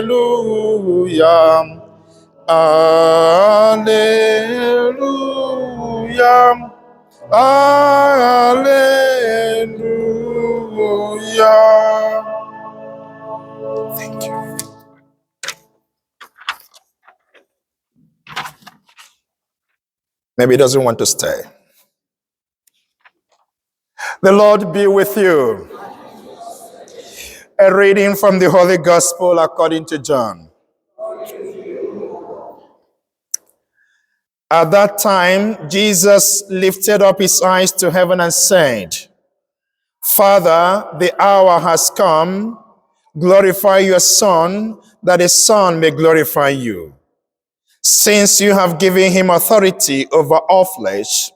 Hallelujah. Hallelujah. Hallelujah. Thank you. Maybe he doesn't want to stay. The Lord be with you. A reading from the Holy Gospel according to John. At that time, Jesus lifted up his eyes to heaven and said, Father, the hour has come. Glorify your Son, that the Son may glorify you. Since you have given him authority over all flesh,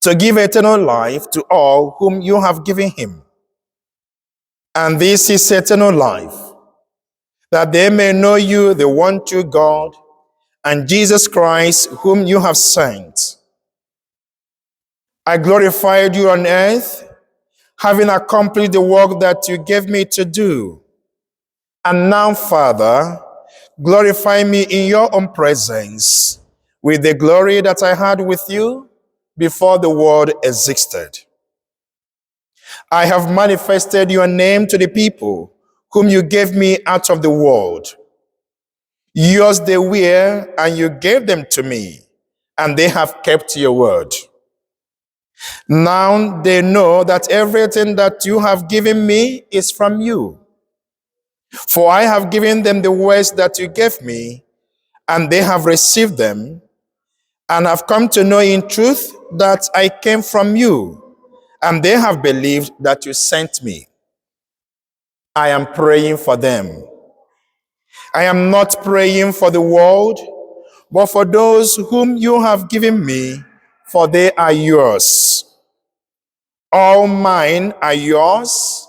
to give eternal life to all whom you have given him. And this is eternal life, that they may know you, the one true God, and Jesus Christ, whom you have sent. I glorified you on earth, having accomplished the work that you gave me to do. And now, Father, glorify me in your own presence with the glory that I had with you before the world existed. I have manifested your name to the people whom you gave me out of the world. Yours they were, and you gave them to me, and they have kept your word. Now they know that everything that you have given me is from you. For I have given them the words that you gave me, and they have received them, and have come to know in truth that I came from you, and they have believed that you sent me. I am praying for them. I am not praying for the world, but for those whom you have given me, for they are yours. All mine are yours,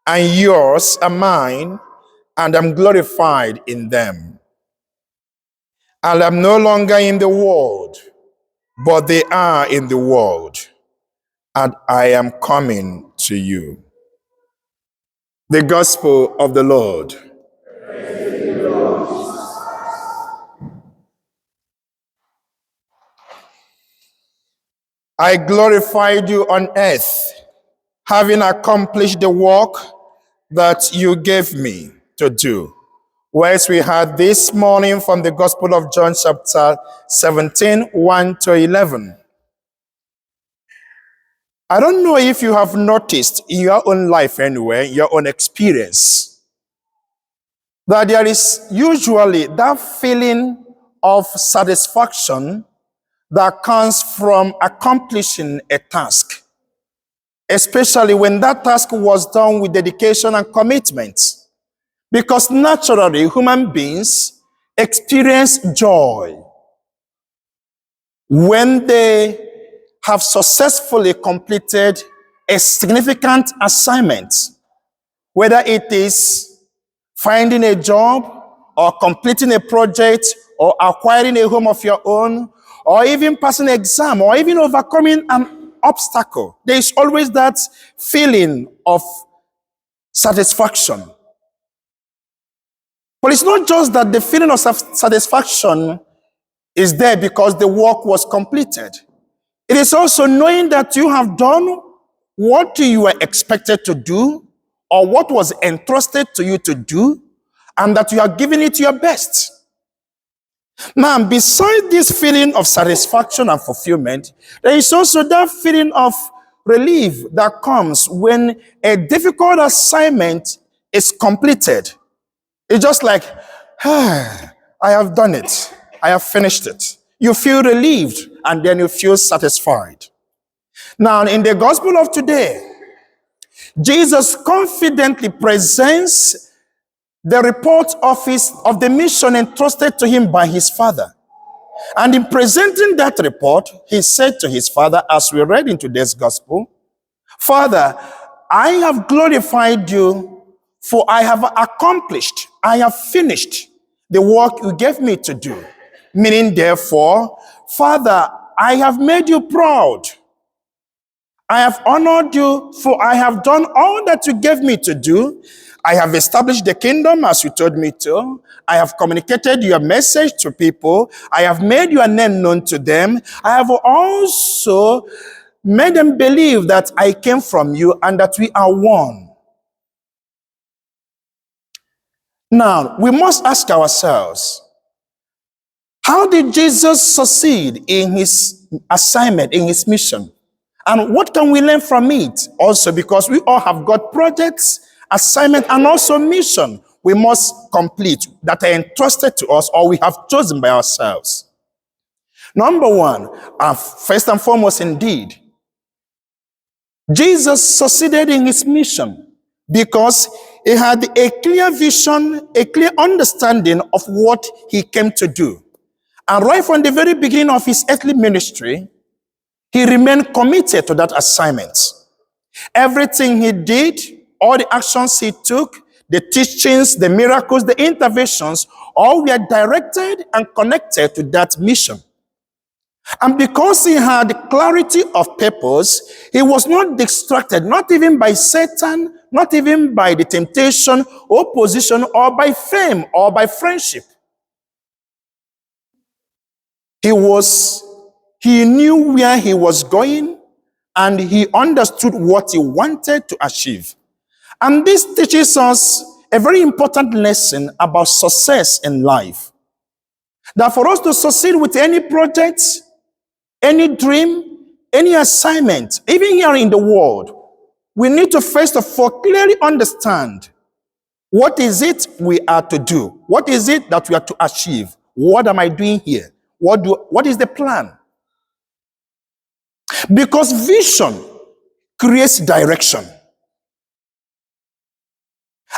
and yours are mine, and I'm glorified in them. And I'm no longer in the world, but they are in the world, and I am coming to you. The Gospel of the Lord. I glorified you on earth, having accomplished the work that you gave me to do. Words we had this morning from the Gospel of John chapter 17, 1 to 11. I don't know if you have noticed in your own life anyway, your own experience, that there is usually that feeling of satisfaction that comes from accomplishing a task, especially when that task was done with dedication and commitment. Because naturally, human beings experience joy when they have successfully completed a significant assignment, whether it is finding a job or completing a project or acquiring a home of your own or even passing an exam or even overcoming an obstacle. There is always that feeling of satisfaction. But it's not just that the feeling of satisfaction is there because the work was completed. It is also knowing that you have done what you were expected to do or what was entrusted to you to do, and that you are giving it your best. Now, beside this feeling of satisfaction and fulfillment, there is also that feeling of relief that comes when a difficult assignment is completed. It's just like, I have done it. I have finished it. You feel relieved and then you feel satisfied. Now, in the gospel of today, Jesus confidently presents the report of the mission entrusted to him by his Father. And in presenting that report, he said to his Father, as we read in today's gospel, Father, I have glorified you, for I have accomplished, I have finished the work you gave me to do. Meaning, therefore, Father, I have made you proud. I have honored you, for I have done all that you gave me to do, I have established the kingdom as you told me to. I have communicated your message to people. I have made your name known to them. I have also made them believe that I came from you and that we are one. Now, we must ask ourselves, how did Jesus succeed in his assignment, in his mission? And what can we learn from it? Also, because we all have got projects, assignment, and also mission we must complete that are entrusted to us or we have chosen by ourselves. Number one, first and foremost indeed, Jesus succeeded in his mission because he had a clear vision, a clear understanding of what he came to do. And right from the very beginning of his earthly ministry, he remained committed to that assignment. Everything he did, all the actions he took, the teachings, the miracles, the interventions, all were directed and connected to that mission. And because he had clarity of purpose, he was not distracted, not even by Satan, not even by the temptation, opposition, or by fame, or by friendship. He knew where he was going, and he understood what he wanted to achieve. And this teaches us a very important lesson about success in life. That for us to succeed with any project, any dream, any assignment, even here in the world, we need to first of all clearly understand what is it we are to do? What is it that we are to achieve? What am I doing here? What is the plan? Because vision creates direction.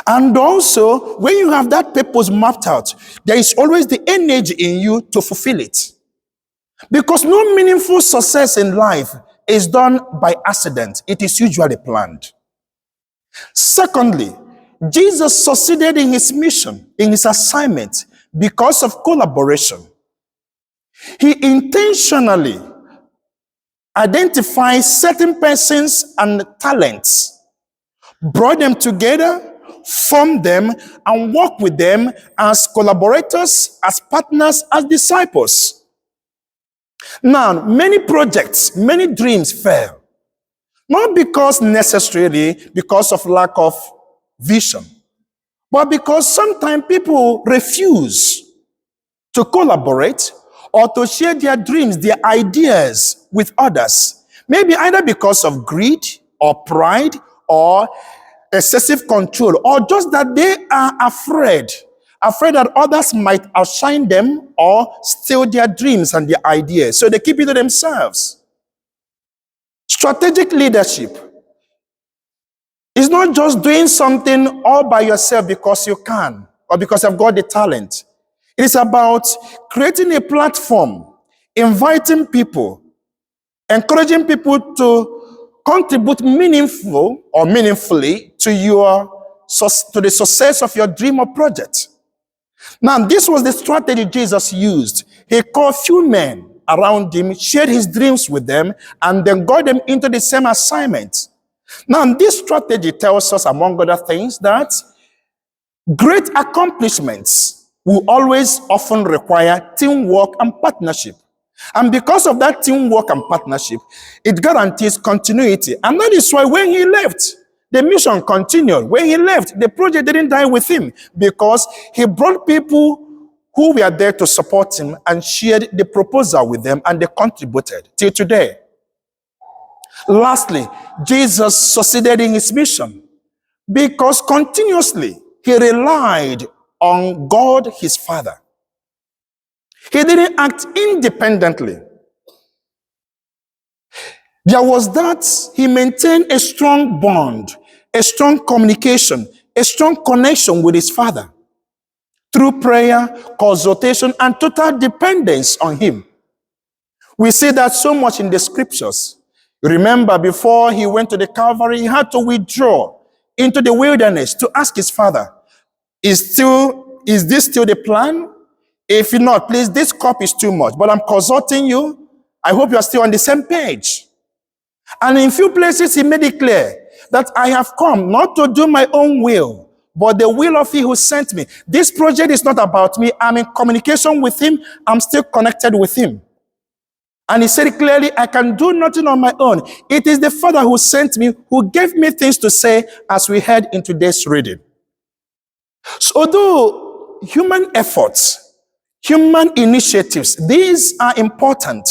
And also, when you have that purpose mapped out, there is always the energy in you to fulfill it. Because no meaningful success in life is done by accident. It is usually planned. Secondly, Jesus succeeded in his mission, in his assignment, because of collaboration. He intentionally identified certain persons and talents, brought them together, formed them, and worked with them as collaborators, as partners, as disciples. Now, many projects, many dreams fail. Not necessarily because of lack of vision, but because sometimes people refuse to collaborate or to share their dreams, their ideas with others. Maybe either because of greed or pride or excessive control, or just that they are afraid that others might outshine them or steal their dreams and their ideas. So they keep it to themselves. Strategic leadership is not just doing something all by yourself because you can or because you've got the talent. It is about creating a platform, inviting people, encouraging people to contribute meaningfully to the success of your dream or project. Now, this was the strategy Jesus used. He called few men around him, shared his dreams with them, and then got them into the same assignment. Now, this strategy tells us, among other things, that great accomplishments will always often require teamwork and partnership. And because of that teamwork and partnership, it guarantees continuity. And that is why when he left, the mission continued. When he left, the project didn't die with him because he brought people who were there to support him and shared the proposal with them, and they contributed till today. Lastly, Jesus succeeded in his mission because continuously he relied on God, his Father. He didn't act independently. There was that he maintained a strong bond, a strong communication, a strong connection with his Father through prayer, consultation, and total dependence on him. We see that so much in the scriptures. Remember, before he went to the Calvary, he had to withdraw into the wilderness to ask his Father, is this still the plan? If not, please, this cup is too much, but I'm consulting you. I hope you are still on the same page. And in few places, he made it clear that I have come not to do my own will, but the will of he who sent me. This project is not about me. I'm in communication with him. I'm still connected with him. And he said clearly, I can do nothing on my own. It is the Father who sent me, who gave me things to say, as we heard in today's reading. So although human efforts, human initiatives, these are important.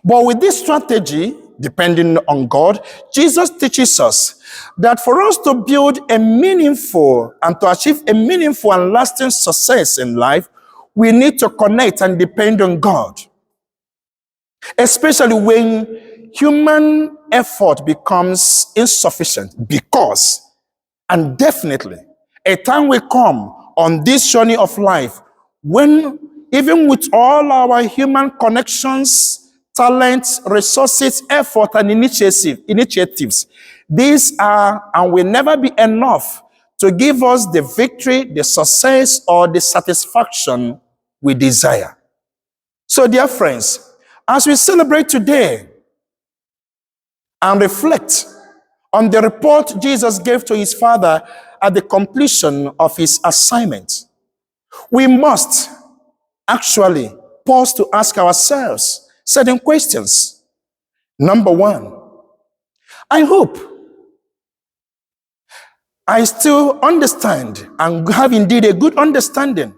But with this strategy, depending on God, Jesus teaches us that for us to build a meaningful and to achieve a meaningful and lasting success in life, we need to connect and depend on God. Especially when human effort becomes insufficient, because, and definitely, a time will come on this journey of life when, even with all our human connections, talents, resources, effort, and initiatives, these are and will never be enough to give us the victory, the success, or the satisfaction we desire. So, dear friends, as we celebrate today and reflect on the report Jesus gave to his Father at the completion of his assignment, we must actually pause to ask ourselves certain questions. Number one, I hope I still understand and have indeed a good understanding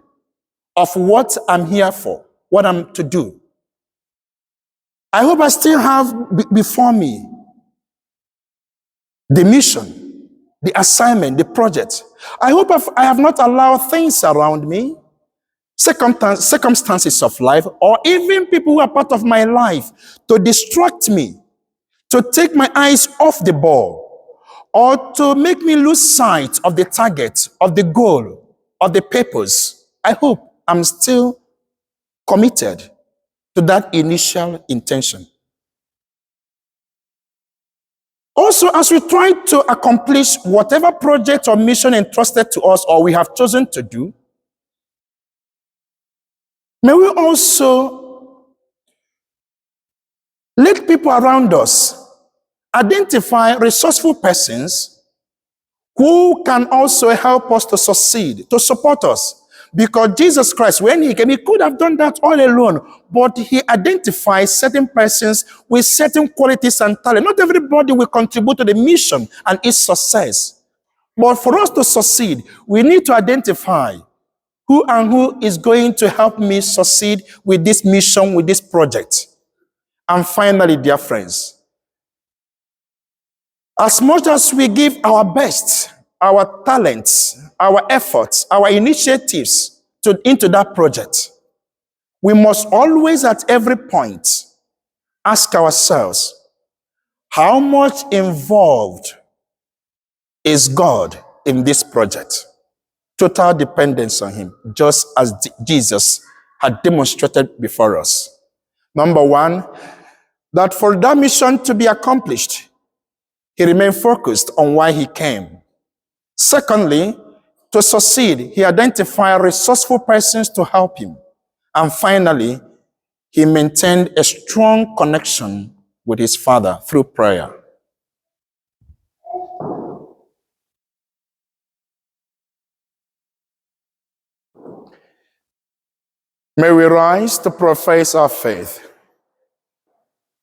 of what I'm here for, what I'm to do. I hope I still have before me the mission, the assignment, the project. I hope I have not allowed things around me, circumstances of life, or even people who are part of my life to distract me, to take my eyes off the ball, or to make me lose sight of the target, of the goal, of the purpose. I hope I'm still committed to that initial intention. Also, as we try to accomplish whatever project or mission entrusted to us or we have chosen to do, may we also let people around us identify resourceful persons who can also help us to succeed, to support us. Because Jesus Christ, when he came, he could have done that all alone, but he identifies certain persons with certain qualities and talent. Not everybody will contribute to the mission and its success. But for us to succeed, we need to identify who is going to help me succeed with this mission, with this project. And finally, dear friends, as much as we give our best, our talents, our efforts, our initiatives into that project, we must always at every point ask ourselves, how much involved is God in this project? Total dependence on him, just as Jesus had demonstrated before us. Number one, that for that mission to be accomplished, he remained focused on why he came. Secondly, to succeed, he identified resourceful persons to help him. And finally, he maintained a strong connection with his Father through prayer. May we rise to profess our faith.